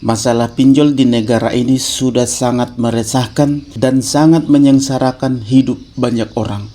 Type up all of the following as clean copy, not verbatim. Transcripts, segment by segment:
Masalah pinjol di negara ini sudah sangat meresahkan dan sangat menyengsarakan hidup banyak orang.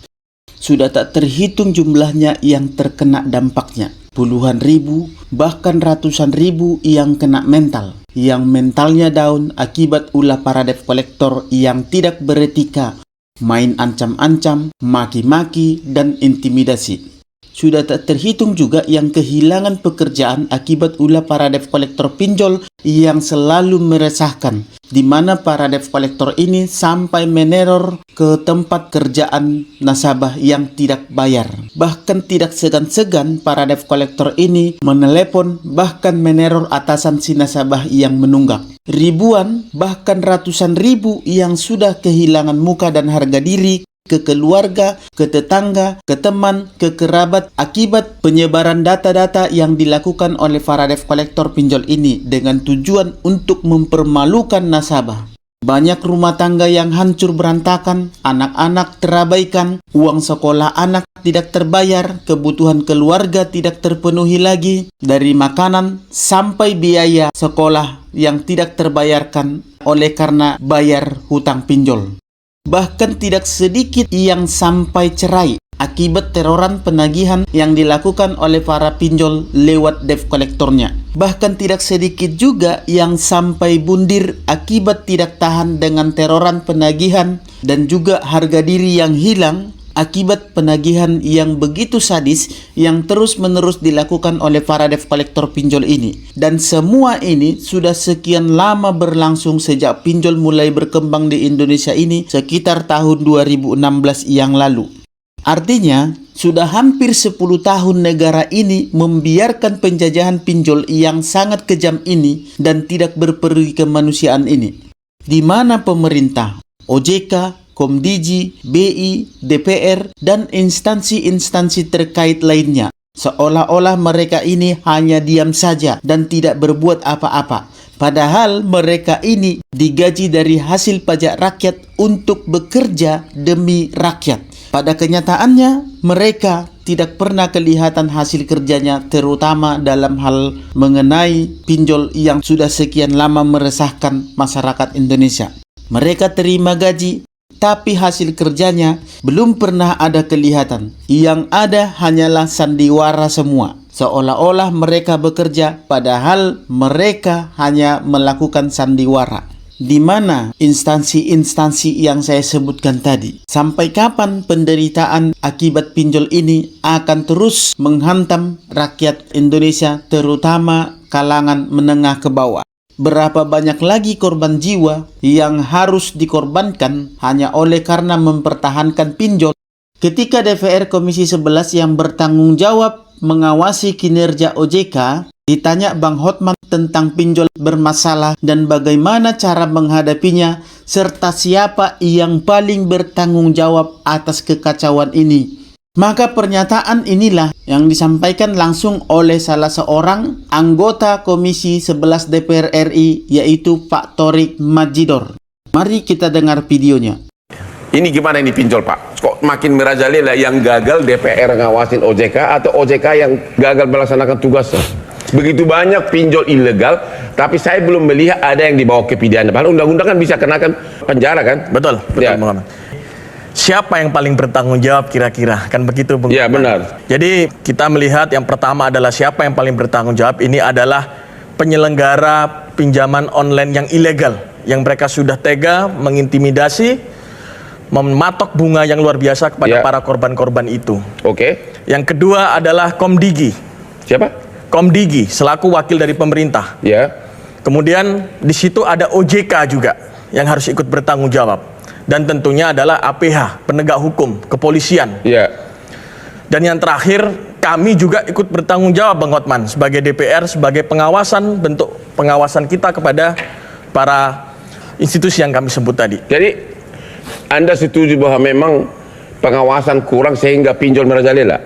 Sudah tak terhitung jumlahnya yang terkena dampaknya. Puluhan ribu, bahkan ratusan ribu yang kena mental. Yang mentalnya down akibat ulah para debt collector yang tidak beretika, main ancam-ancam, maki-maki, dan intimidasi. Sudah tak terhitung juga yang kehilangan pekerjaan akibat ulah para debt collector pinjol yang selalu meresahkan, di mana para debt collector ini sampai meneror ke tempat kerjaan nasabah yang tidak bayar. Bahkan tidak segan-segan para debt collector ini menelepon bahkan meneror atasan si nasabah yang menunggak. Ribuan bahkan ratusan ribu yang sudah kehilangan muka dan harga diri ke keluarga, ke tetangga, ke teman, ke kerabat akibat penyebaran data-data yang dilakukan oleh para debt collector pinjol ini dengan tujuan untuk mempermalukan nasabah. Banyak rumah tangga yang hancur berantakan, anak-anak terabaikan, uang sekolah anak tidak terbayar, kebutuhan keluarga tidak terpenuhi lagi, dari makanan sampai biaya sekolah yang tidak terbayarkan oleh karena bayar hutang pinjol. Bahkan tidak sedikit yang sampai cerai akibat teroran penagihan yang dilakukan oleh para pinjol lewat debt collectornya. Bahkan tidak sedikit juga yang sampai bundir akibat tidak tahan dengan teroran penagihan dan juga harga diri yang hilang akibat penagihan yang begitu sadis yang terus-menerus dilakukan oleh para debt collector pinjol ini. Dan semua ini sudah sekian lama berlangsung sejak pinjol mulai berkembang di Indonesia ini sekitar tahun 2016 yang lalu. Artinya, sudah hampir 10 tahun negara ini membiarkan penjajahan pinjol yang sangat kejam ini dan tidak berperi kemanusiaan ini. Di mana pemerintah, OJK, Komdigi, BI, DPR, dan instansi-instansi terkait lainnya seolah-olah mereka ini hanya diam saja dan tidak berbuat apa-apa. Padahal mereka ini digaji dari hasil pajak rakyat untuk bekerja demi rakyat. Pada kenyataannya, mereka tidak pernah kelihatan hasil kerjanya, terutama dalam hal mengenai pinjol yang sudah sekian lama meresahkan masyarakat Indonesia. Mereka terima gaji, tapi hasil kerjanya belum pernah ada kelihatan. Yang ada hanyalah sandiwara semua. Seolah-olah mereka bekerja, padahal mereka hanya melakukan sandiwara. Di mana instansi-instansi yang saya sebutkan tadi? Sampai kapan penderitaan akibat pinjol ini akan terus menghantam rakyat Indonesia, terutama kalangan menengah ke bawah? Berapa banyak lagi korban jiwa yang harus dikorbankan hanya oleh karena mempertahankan pinjol? Ketika DPR Komisi 11 yang bertanggung jawab mengawasi kinerja OJK ditanya Bang Hotman tentang pinjol bermasalah dan bagaimana cara menghadapinya serta siapa yang paling bertanggung jawab atas kekacauan ini, maka pernyataan inilah yang disampaikan langsung oleh salah seorang anggota Komisi 11 DPR RI, yaitu Pak Thorik Madjidor. Mari kita dengar videonya. Ini gimana ini pinjol Pak? Kok makin merajalela, yang gagal DPR ngawasin OJK atau OJK yang gagal melaksanakan tugasnya? Begitu banyak pinjol ilegal, tapi saya belum melihat ada yang dibawa ke pidana. Padahal undang-undang kan bisa kenakan penjara kan? Betul, Ya. Muhammad. Siapa yang paling bertanggung jawab kira-kira? Kan begitu, Bung? Ya, benar. Jadi kita melihat yang pertama adalah siapa yang paling bertanggung jawab. Ini adalah penyelenggara pinjaman online yang ilegal, yang mereka sudah tega mengintimidasi, mematok bunga yang luar biasa kepada para korban-korban itu. Oke. Yang kedua adalah Komdigi. Siapa? Komdigi selaku wakil dari pemerintah. Ya. Kemudian di situ ada OJK juga yang harus ikut bertanggung jawab. Dan tentunya adalah APH, penegak hukum, kepolisian. Ya. Dan yang terakhir, kami juga ikut bertanggung jawab, Bang Hotman, sebagai DPR, sebagai pengawasan, bentuk pengawasan kita kepada para institusi yang kami sebut tadi. Jadi Anda setuju bahwa memang pengawasan kurang sehingga pinjol merajalela?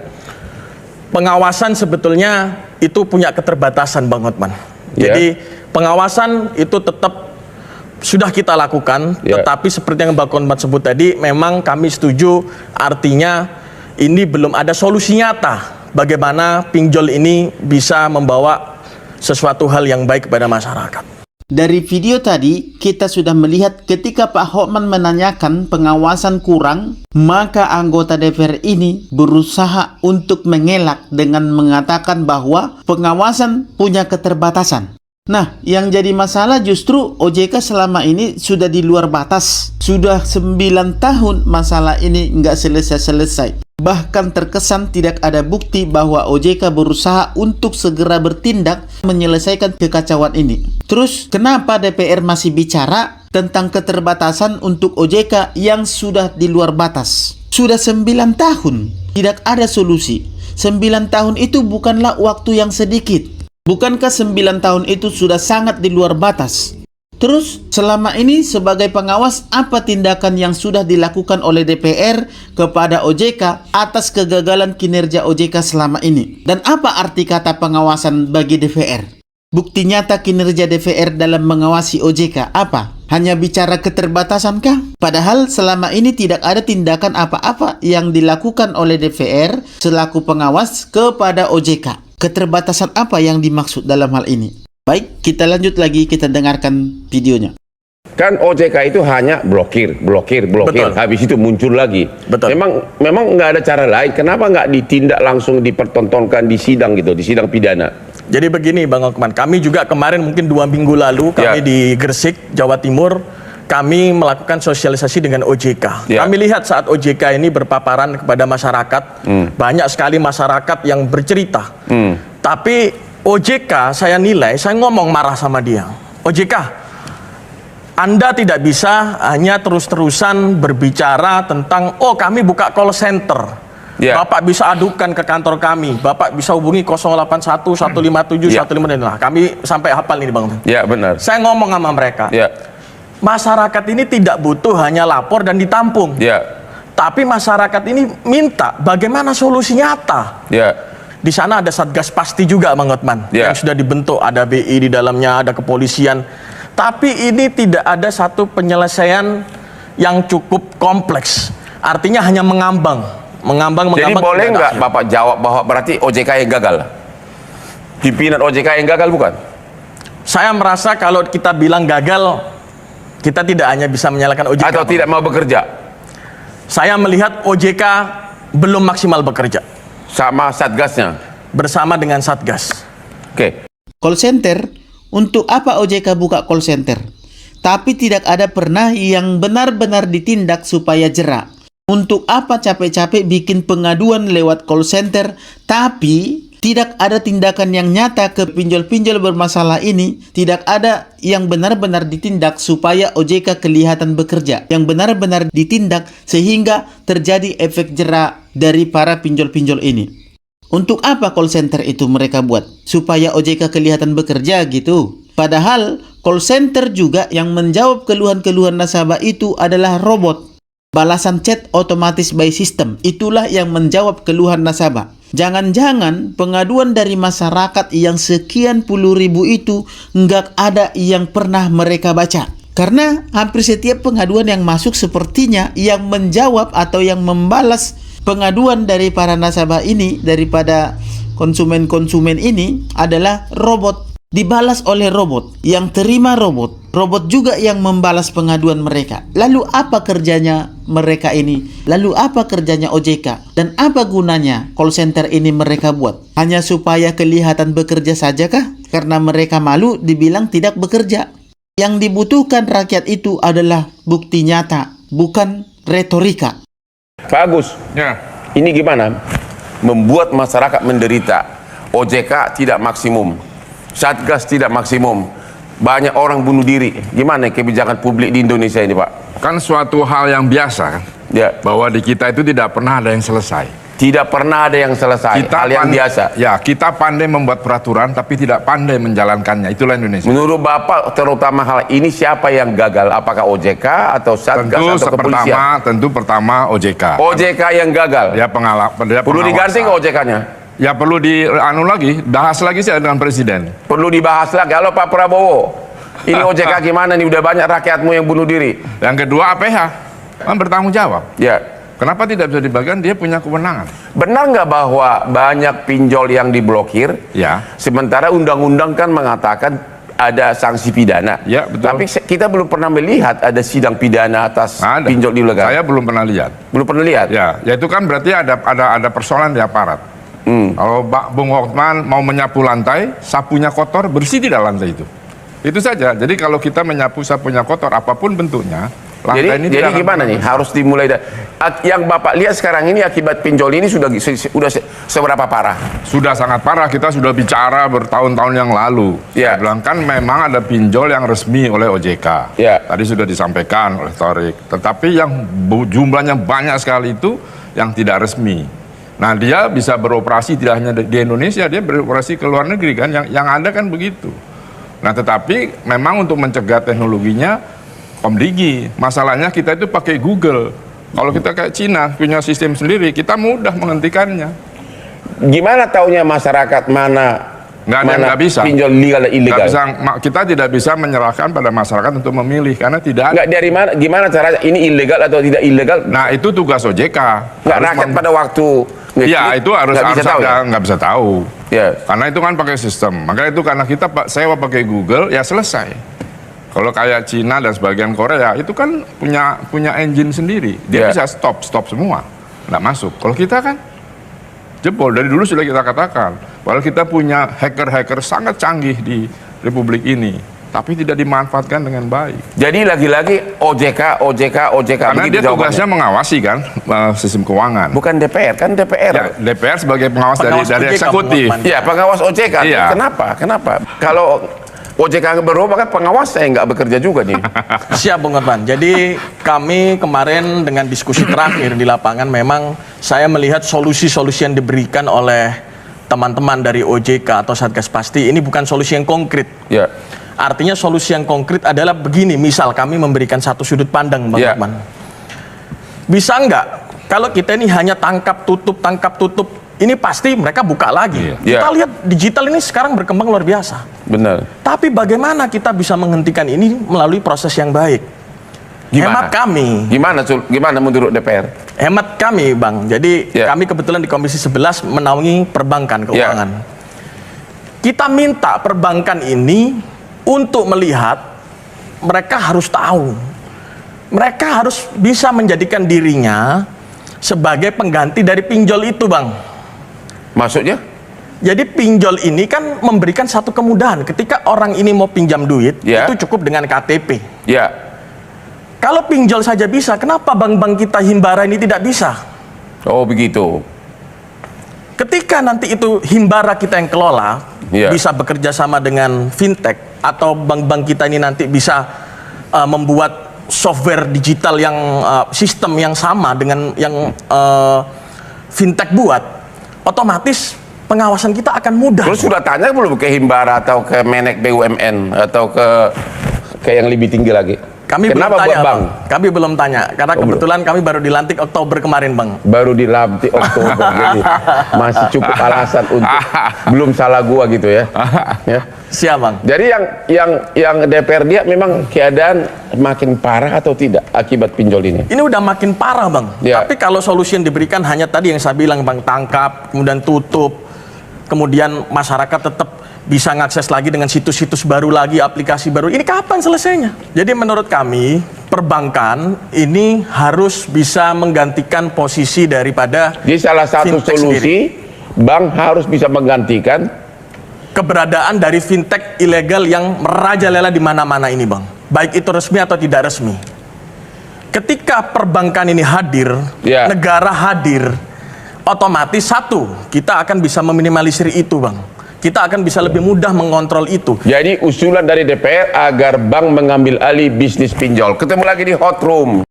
Pengawasan sebetulnya itu punya keterbatasan, Bang Hotman. Jadi pengawasan itu tetap sudah kita lakukan, tetapi seperti yang Bang Hotman sebut tadi, memang kami setuju, artinya ini belum ada solusi nyata bagaimana pinjol ini bisa membawa sesuatu hal yang baik kepada masyarakat. Dari video tadi, kita sudah melihat ketika Pak Hotman menanyakan pengawasan kurang, maka anggota DPR ini berusaha untuk mengelak dengan mengatakan bahwa pengawasan punya keterbatasan. Nah, yang jadi masalah justru OJK selama ini sudah di luar batas. Sudah 9 tahun masalah ini nggak selesai-selesai. Bahkan terkesan tidak ada bukti bahwa OJK berusaha untuk segera bertindak menyelesaikan kekacauan ini. Terus, kenapa DPR masih bicara tentang keterbatasan untuk OJK yang sudah di luar batas? Sudah 9 tahun, tidak ada solusi. 9 tahun itu bukanlah waktu yang sedikit. Bukankah 9 tahun itu sudah sangat di luar batas? Terus, selama ini sebagai pengawas, apa tindakan yang sudah dilakukan oleh DPR kepada OJK atas kegagalan kinerja OJK selama ini? Dan apa arti kata pengawasan bagi DPR? Bukti nyata kinerja DPR dalam mengawasi OJK apa? Hanya bicara keterbatasankah? Padahal selama ini tidak ada tindakan apa-apa yang dilakukan oleh DPR selaku pengawas kepada OJK. Keterbatasan apa yang dimaksud dalam hal ini? Baik, kita lanjut lagi, kita dengarkan videonya. Kan OJK itu hanya blokir. Betul. Habis itu muncul lagi. Betul. Memang nggak ada cara lain. Kenapa nggak ditindak langsung dipertontonkan di sidang gitu, di sidang pidana? Jadi begini Bang Hotman, kami juga kemarin mungkin 2 minggu lalu kami di Gresik, Jawa Timur, kami melakukan sosialisasi dengan OJK. Kami lihat saat OJK ini berpaparan kepada masyarakat, banyak sekali masyarakat yang bercerita. Tapi OJK saya nilai, saya ngomong marah sama dia. OJK, Anda tidak bisa hanya terus-terusan berbicara tentang, oh kami buka call center. Bapak bisa adukan ke kantor kami. Bapak bisa hubungi 081 157 155. Nah, kami sampai hafal ini Bang. Ya benar. Saya ngomong sama mereka. Masyarakat ini tidak butuh hanya lapor dan ditampung. Tapi masyarakat ini minta bagaimana solusi nyata. Di sana ada Satgas Pasti juga Bang Hotman yang sudah dibentuk, ada BI di dalamnya, ada kepolisian. Tapi ini tidak ada satu penyelesaian yang cukup kompleks. Artinya hanya mengambang. Jadi boleh nggak Bapak jawab bahwa berarti OJK yang gagal? Pimpinan OJK yang gagal bukan? Saya merasa kalau kita bilang gagal, kita tidak hanya bisa menyalahkan OJK. Atau tidak mau bekerja? Saya melihat OJK belum maksimal bekerja. Sama Satgasnya? Bersama dengan Satgas. Call center, untuk apa OJK buka call center? Tapi tidak ada pernah yang benar-benar ditindak supaya jerak. Untuk apa capek-capek bikin pengaduan lewat call center, tapi tidak ada tindakan yang nyata ke pinjol-pinjol bermasalah ini. Tidak ada yang benar-benar ditindak supaya OJK kelihatan bekerja. Yang benar-benar ditindak sehingga terjadi efek jerak dari para pinjol-pinjol ini. Untuk apa call center itu mereka buat? Supaya OJK kelihatan bekerja gitu. Padahal call center juga yang menjawab keluhan-keluhan nasabah itu adalah robot. Balasan chat otomatis by system, itulah yang menjawab keluhan nasabah. Jangan-jangan pengaduan dari masyarakat yang sekian puluh ribu itu nggak ada yang pernah mereka baca. Karena hampir setiap pengaduan yang masuk sepertinya yang menjawab atau yang membalas pengaduan dari para nasabah ini, daripada konsumen-konsumen ini adalah robot. Dibalas oleh robot, yang terima robot. Robot juga yang membalas pengaduan mereka. Lalu apa kerjanya mereka ini? Lalu apa kerjanya OJK? Dan apa gunanya call center ini mereka buat? Hanya supaya kelihatan bekerja sajakah? Karena mereka malu dibilang tidak bekerja. Yang dibutuhkan rakyat itu adalah bukti nyata, bukan retorika. Pak Agus, ini gimana? Membuat masyarakat menderita. OJK tidak maksimum, Satgas tidak maksimum, banyak orang bunuh diri. Gimana kebijakan publik di Indonesia ini, Pak? Kan suatu hal yang biasa kan, bahwa di kita itu tidak pernah ada yang selesai. Tidak pernah ada yang selesai, hal yang biasa. Ya, kita pandai membuat peraturan tapi tidak pandai menjalankannya. Itulah Indonesia. Menurut Bapak, terutama hal ini siapa yang gagal? Apakah OJK atau Satgas atau kepolisian? Tentu pertama OJK. OJK yang gagal. Dia pengawasan. Perlu diganti ke OJK-nya? Ya perlu bahas lagi sih dengan Presiden. Perlu dibahas lagi. Halo Pak Prabowo, ini OJK gimana nih? Udah banyak rakyatmu yang bunuh diri. Yang kedua APH, kan bertanggung jawab. Kenapa tidak bisa dibagikan? Dia punya kewenangan. Benar nggak bahwa banyak pinjol yang diblokir? Sementara undang-undang kan mengatakan ada sanksi pidana. Ya, betul. Tapi kita belum pernah melihat ada sidang pidana atas Ada. pinjol ilegal. Saya belum pernah lihat. Belum pernah lihat. Ya itu kan berarti ada persoalan di aparat. Kalau Bung Hotman mau menyapu lantai, sapunya kotor, bersih tidak lantai itu. Itu saja. Jadi kalau kita menyapu sapunya kotor, apapun bentuknya, lantai ini jadi tidak akan gimana nih? bersih. Harus dimulai dari yang Bapak lihat sekarang ini akibat pinjol ini sudah seberapa parah? Sudah sangat parah, kita sudah bicara bertahun-tahun yang lalu. Ya. Saya bilang kan memang ada pinjol yang resmi oleh OJK. Ya. Tadi sudah disampaikan oleh Torik. Tetapi yang jumlahnya banyak sekali itu yang tidak resmi. Nah dia bisa beroperasi tidak hanya di Indonesia, dia beroperasi ke luar negeri kan. Yang ada kan begitu. Nah tetapi memang untuk mencegah teknologinya, Komdigi, masalahnya kita itu pakai Google. Kalau kita kayak Cina punya sistem sendiri, kita mudah menghentikannya. Gimana taunya masyarakat mana Nggak bisa. pinjol legal dan ilegal? Kita tidak bisa menyerahkan pada masyarakat untuk memilih karena tidak. Nggak, dari mana? Gimana caranya ini ilegal atau tidak ilegal? Nah itu tugas OJK. Nggak, rakyat pada waktu Ya itu harus bisa tahu ya? nggak bisa tahu. Ya. Karena itu kan pakai sistem. Makanya itu karena kita sewa pakai Google ya selesai. Kalau kayak Cina dan sebagian Korea itu kan punya engine sendiri. Dia bisa stop semua, nggak masuk. Kalau kita kan jebol dari dulu sudah kita katakan. Padahal kita punya hacker sangat canggih di Republik ini, tapi tidak dimanfaatkan dengan baik. Jadi lagi-lagi OJK. Karena dia tugasnya mengawasi kan sistem keuangan. Bukan DPR, kan DPR. Ya, DPR sebagai pengawas dari OJK, eksekutif. Iya, pengawas OJK. Iya. Kenapa? Kalau OJK berubah kan pengawas saya nggak bekerja juga nih. Siap Bung Hotman. Jadi kami kemarin dengan diskusi terakhir di lapangan memang saya melihat solusi-solusi yang diberikan oleh teman-teman dari OJK atau Satgas Pasti ini bukan solusi yang konkret. Ya. Artinya solusi yang konkret adalah begini, misal kami memberikan satu sudut pandang Bang Hotman. Bisa nggak kalau kita ini hanya tangkap tutup, ini pasti mereka buka lagi. Kita lihat digital ini sekarang berkembang luar biasa. Benar. Tapi bagaimana kita bisa menghentikan ini melalui proses yang baik? Gimana? Hemat kami. Gimana menurut DPR? Hemat kami, Bang. Jadi kami kebetulan di Komisi 11 menaungi perbankan keuangan. Kita minta perbankan ini untuk melihat mereka harus tahu. Mereka harus bisa menjadikan dirinya sebagai pengganti dari pinjol itu, Bang. Maksudnya? Jadi pinjol ini kan memberikan satu kemudahan. Ketika orang ini mau pinjam duit, itu cukup dengan KTP. Ya. Kalau pinjol saja bisa, kenapa bank-bank kita Himbara ini tidak bisa? Oh begitu. Ketika nanti itu Himbara kita yang kelola, bisa bekerja sama dengan fintech, atau bank-bank kita ini nanti bisa membuat software digital yang sistem yang sama dengan yang fintech buat, otomatis pengawasan kita akan mudah. Terus sudah tanya belum ke Himbara atau ke Menek BUMN atau ke yang lebih tinggi lagi? Kami Kenapa belum tanya, buat Bang. Kami belum tanya karena kebetulan kami baru dilantik Oktober kemarin, Bang. Baru dilantik Oktober, jadi masih cukup alasan untuk belum salah gua gitu ya. Siap, Bang. Jadi yang DPR dia memang keadaan makin parah atau tidak akibat pinjol ini? Ini udah makin parah, Bang. Tapi kalau solusi yang diberikan hanya tadi yang saya bilang, Bang, tangkap, kemudian tutup, kemudian masyarakat tetap bisa mengakses lagi dengan situs-situs baru lagi, aplikasi baru. Ini kapan selesainya? Jadi menurut kami, perbankan ini harus bisa menggantikan posisi daripada Jadi salah satu solusi, bank harus bisa menggantikan keberadaan dari fintech ilegal yang merajalela di mana-mana ini, Bang. Baik itu resmi atau tidak resmi. Ketika perbankan ini hadir, negara hadir, otomatis satu, kita akan bisa meminimalisir itu, Bang. Kita akan bisa lebih mudah mengontrol itu. Jadi usulan dari DPR agar bank mengambil alih bisnis pinjol. Ketemu lagi di Hot Room.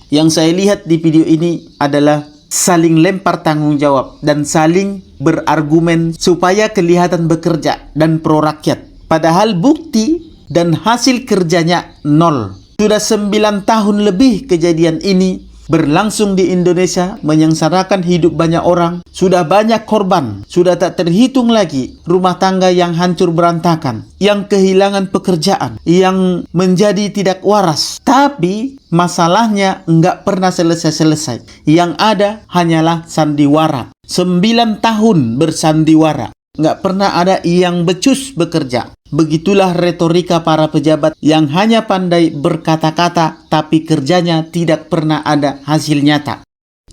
Yang saya lihat di video ini adalah saling lempar tanggung jawab dan saling berargumen supaya kelihatan bekerja dan pro rakyat. Padahal bukti dan hasil kerjanya nol. Sudah 9 tahun lebih kejadian ini berlangsung di Indonesia, menyengsarakan hidup banyak orang. Sudah banyak korban, sudah tak terhitung lagi rumah tangga yang hancur berantakan, yang kehilangan pekerjaan, yang menjadi tidak waras. Tapi masalahnya nggak pernah selesai-selesai. Yang ada hanyalah sandiwara. 9 tahun bersandiwara. nggak pernah ada yang becus bekerja. Begitulah retorika para pejabat yang hanya pandai berkata-kata, tapi kerjanya tidak pernah ada hasil nyata.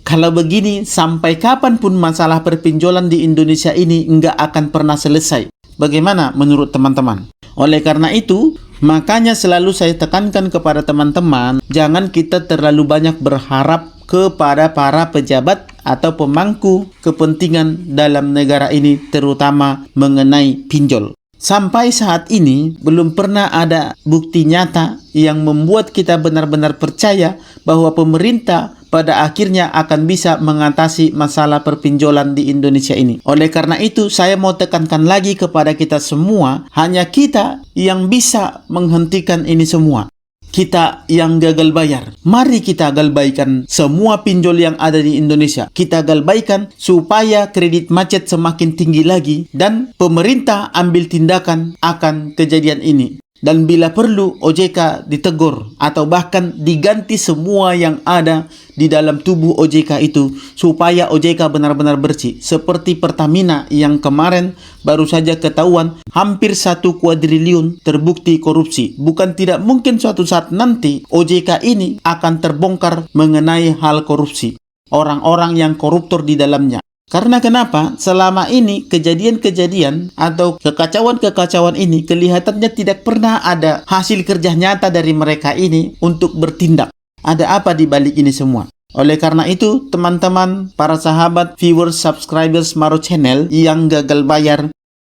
Kalau begini, sampai kapanpun masalah perpinjolan di Indonesia ini nggak akan pernah selesai. Bagaimana menurut teman-teman? Oleh karena itu, makanya selalu saya tekankan kepada teman-teman, jangan kita terlalu banyak berharap kepada para pejabat atau pemangku kepentingan dalam negara ini, terutama mengenai pinjol. Sampai saat ini belum pernah ada bukti nyata yang membuat kita benar-benar percaya bahwa pemerintah pada akhirnya akan bisa mengatasi masalah perpinjolan di Indonesia ini. Oleh karena itu, saya mau tekankan lagi kepada kita semua, hanya kita yang bisa menghentikan ini semua. Kita yang gagal bayar, mari kita galbaikan semua pinjol yang ada di Indonesia. Kita galbaikan supaya kredit macet semakin tinggi lagi dan pemerintah ambil tindakan akan kejadian ini. Dan bila perlu OJK ditegur atau bahkan diganti semua yang ada di dalam tubuh OJK itu supaya OJK benar-benar bersih. Seperti Pertamina yang kemarin baru saja ketahuan hampir 1 kuadriliun terbukti korupsi. Bukan tidak mungkin suatu saat nanti OJK ini akan terbongkar mengenai hal korupsi. Orang-orang yang koruptor di dalamnya. Karena kenapa? Selama ini kejadian-kejadian atau kekacauan-kekacauan ini kelihatannya tidak pernah ada hasil kerja nyata dari mereka ini untuk bertindak. Ada apa di balik ini semua? Oleh karena itu, teman-teman, para sahabat, viewers, subscribers Maro Channel yang gagal bayar,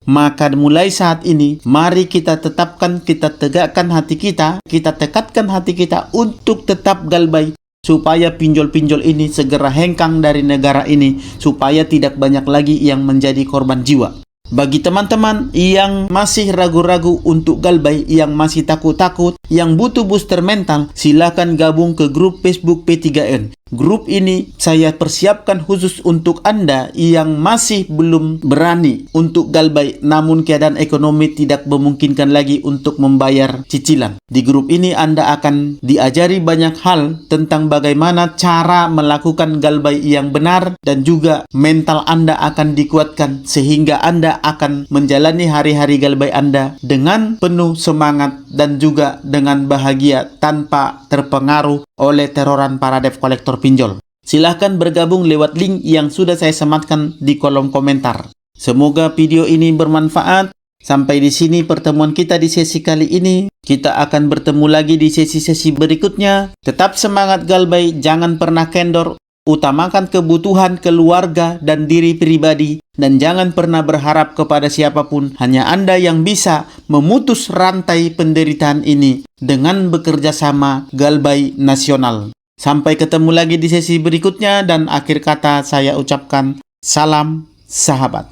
maka mulai saat ini, mari kita tetapkan, kita tegakkan hati kita tekatkan hati kita untuk tetap galbay. Supaya pinjol-pinjol ini segera hengkang dari negara ini, supaya tidak banyak lagi yang menjadi korban jiwa. Bagi teman-teman yang masih ragu-ragu untuk galbay, yang masih takut-takut, yang butuh booster mental, silakan gabung ke grup Facebook P3N. Grup ini saya persiapkan khusus untuk Anda yang masih belum berani untuk galbay, namun keadaan ekonomi tidak memungkinkan lagi untuk membayar cicilan. Di grup ini Anda akan diajari banyak hal tentang bagaimana cara melakukan galbay yang benar, dan juga mental Anda akan dikuatkan sehingga Anda akan menjalani hari-hari galbay Anda dengan penuh semangat dan juga dengan bahagia tanpa terpengaruh oleh teroran para debt collector pinjol. Silahkan bergabung lewat link yang sudah saya sematkan di kolom komentar. Semoga video ini bermanfaat. Sampai di sini pertemuan kita di sesi kali ini. Kita akan bertemu lagi di sesi-sesi berikutnya. Tetap semangat galbay, jangan pernah kendor. Utamakan kebutuhan keluarga dan diri pribadi, dan jangan pernah berharap kepada siapapun. Hanya Anda yang bisa memutus rantai penderitaan ini dengan bekerja sama galbay nasional. Sampai ketemu lagi di sesi berikutnya, dan akhir kata saya ucapkan salam sahabat.